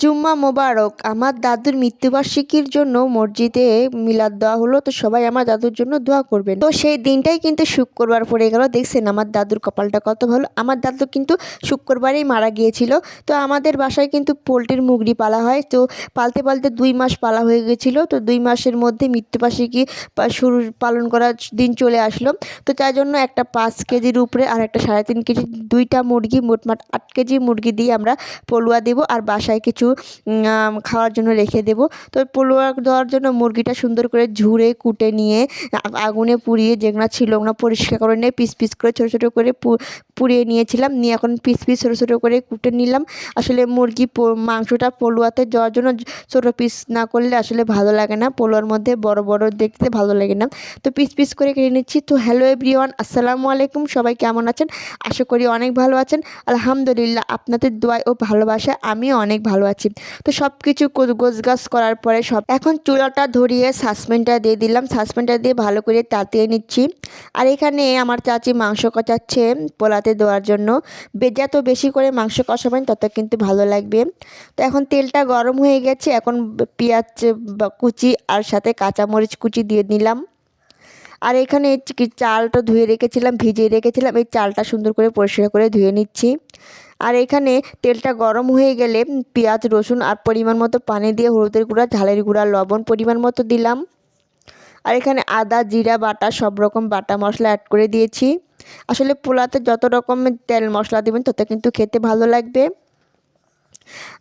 জুম্মা মোবারক। আমার দাদুর মৃত্যুবার্ষিকীর জন্য মসজিদে মিলাদ দেওয়া হলো, তো সবাই আমার দাদুর জন্য দোয়া করবেন। তো সেই দিনটাই কিন্তু শুক্রবার পড়ে গেল। দেখছেন আমার দাদুর কপালটা কত ভালো। আমার দাদু কিন্তু শুক্রবারেই মারা গিয়েছিল। তো আমাদের বাসায় কিন্তু পোলট্রির মুরগি পালা হয়। তো পালতে পালতে 2 মাস পালা হয়ে গেছিলো। তো 2 মাসের মধ্যে মৃত্যুবার্ষিকী শুরু পালন করার দিন চলে আসলো। তো তার জন্য একটা 5 কেজির উপরে আর একটা 3.5 কেজি, 2টা মুরগি, মোটমাট 8 কেজি মুরগি দিয়ে আমরা পলুয়া দেবো, আর বাসায় কিছু খাওয়ার জন্য রেখে দেবো। তো পলুয়া দেওয়ার জন্য মুরগিটা সুন্দর করে ঝুড়ে কুটে নিয়ে আগুনে পুড়িয়ে যেগুলো ছিল ওগুলো পরিষ্কার করে নিয়ে পিস পিস করে ছোটো ছোটো করে পুড়িয়ে নিয়েছিলাম, নিয়ে এখন পিস পিস ছোটো ছোটো করে কুটে নিলাম। আসলে মুরগি মাংসটা পলুয়াতে যাওয়ার জন্য ছোটো পিস না করলে আসলে ভালো লাগে না, পলুয়ার মধ্যে বড় বড় দেখতে ভালো লাগে না। তো পিস পিস করে কেটে নিচ্ছি। তো হ্যালো এভরিওয়ান, আসসালামু আলাইকুম। সবাই কেমন আছেন? আশা করি অনেক ভালো আছেন। আলহামদুলিল্লাহ, আপনাদের দোয়ায় ও ভালোবাসায় আমিও অনেক ভালো আছি। তো সব কিছু গোছগাছ করার পরে এখন চুলাটা ধরিয়ে সাসপেনটা দিয়ে দিলাম। সাসপেনটা দিয়ে ভালো করে তাতিয়ে নিচ্ছি। আর এখানে আমার চাচি মাংস কষাচ্ছে পোলাতে দেওয়ার জন্য। যত বেশি করে মাংস কষাবেন তত কিন্তু ভালো লাগবে। তো এখন তেলটা গরম হয়ে গেছে, এখন পেঁয়াজ কুচি আর সাথে কাঁচামরিচ কুচি দিয়ে নিলাম। আর এখানে চালটা ধুয়ে রেখেছিলাম, ভিজিয়ে রেখেছিলাম, এই চালটা সুন্দর করে পরিষ্কার করে ধুয়ে নিচ্ছি। আর এখানে তেলটা গরম হয়ে গেলে পেঁয়াজ রসুন আর পরিমাণ মতো পানি দিয়ে হলুদের গুঁড়া, ঝালের গুঁড়া, লবণ পরিমাণ মতো দিলাম। আর এখানে আদা জিরা বাটা সব রকম বাটা মশলা অ্যাড করে দিয়েছি। আসলে পোলাতে যত রকমের তেল মশলা দেবেন তত কিন্তু খেতে ভালো লাগবে।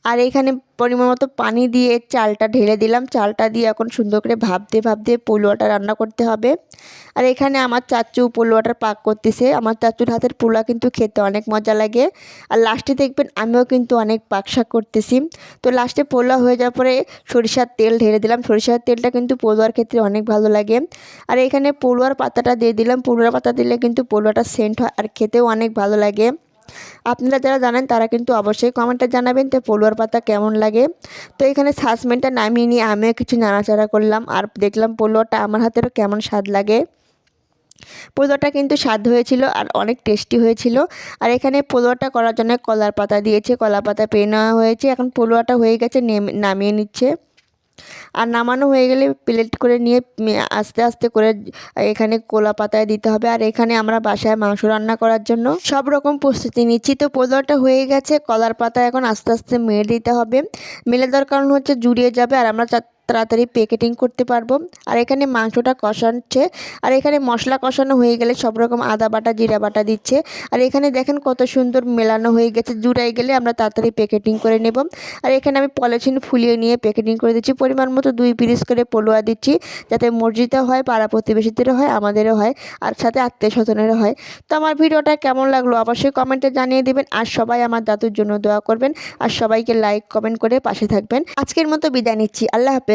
আর এখানে পরিমাণ মতো পানি দিয়ে চালটা ঢেলে দিলাম। চালটা দিয়ে এখন সুন্দর করে ভাপতে ভাপতে পোলাওটা রান্না করতে হবে। আর এখানে আমার চাচু পোলাওটা পাক করতেছে। আমার চাচুর হাতের পোলাও কিন্তু খেতে অনেক মজা লাগে। আর লাস্টে দেখবেন আমিও কিন্তু অনেক পাক শাক করতেছি। তো লাস্টে পোলাও হয়ে যাওয়ার পরে সরিষার তেল ঢেলে দিলাম। সরিষার তেলটা কিন্তু পোলাওয়ার ক্ষেত্রে অনেক ভালো লাগে। আর এখানে পোলাওয়ার পাতাটা দিয়ে দিলাম। পোলাওয়ার পাতা দিলে কিন্তু পোলাওটা সেন্ট হয় আর খেতেও অনেক ভালো লাগে। আপনারা যারা জানেন তারা কিন্তু অবশ্যই কমেন্টে জানাবেন তো পোলাওর পাতা কেমন লাগে। তো এখানে সাসপেনটা নামিয়ে নিয়ে আমিও কিছু নাড়াচাড়া করলাম আর দেখলাম পোলাওটা আমার হাতেরও কেমন স্বাদ লাগে। পোলাওটা কিন্তু স্বাদ হয়েছিল আর অনেক টেস্টি হয়েছিল। আর এখানে পোলাওটা করার জন্য কলার পাতা দিয়েছে, কলা পাতা পেয়ে নেওয়া হয়েছে। এখন পোলাওটা হয়ে গেছে, নামিয়ে নিচ্ছে। আর নামানো হয়ে গেলে প্লেট করে নিয়ে আস্তে আস্তে করে এখানে কলা পাতায় দিতে হবে। আর এখানে আমরা বাসায় মাংস রান্না করার জন্য সব রকম প্রস্তুতি নিচ্ছি। তো পোলাওটা হয়ে গেছে, কলার পাতা এখন আস্তে আস্তে মেরে দিতে হবে। মেলে দেওয়ার কারণ হচ্ছে জুড়িয়ে যাবে আর আমরা তাড়াতাড়ি প্যাকেটিং করতে পারবো। আর এখানে মাংসটা কষাচ্ছে। আর এখানে মশলা কষানো হয়ে গেলে সব রকম আদা বাটা জিরা বাটা দিচ্ছে। আর এখানে দেখেন কত সুন্দর মেলানো হয়ে গেছে। জুড়াই গেলে আমরা তাড়াতাড়ি প্যাকেটিং করে নেব। আর এখানে আমি পলিথিন ফুলিয়ে নিয়ে প্যাকেটিং করে দিচ্ছি। পরিমাণ মতো 2 পিস করে পোলোয়া দিচ্ছি, যাতে মসজিদেও হয়, পাড়া প্রতিবেশীদেরও হয়, আমাদেরও হয়, আর সাথে আত্মীয় স্বজনেরও হয়। তো আমার ভিডিওটা কেমন লাগলো অবশ্যই কমেন্টে জানিয়ে দেবেন। আর সবাই আমার দাদুর জন্য দোয়া করবেন আর সবাইকে লাইক কমেন্ট করে পাশে থাকবেন। আজকের মতো বিদায় নিচ্ছি। আল্লাহ হাফেজ।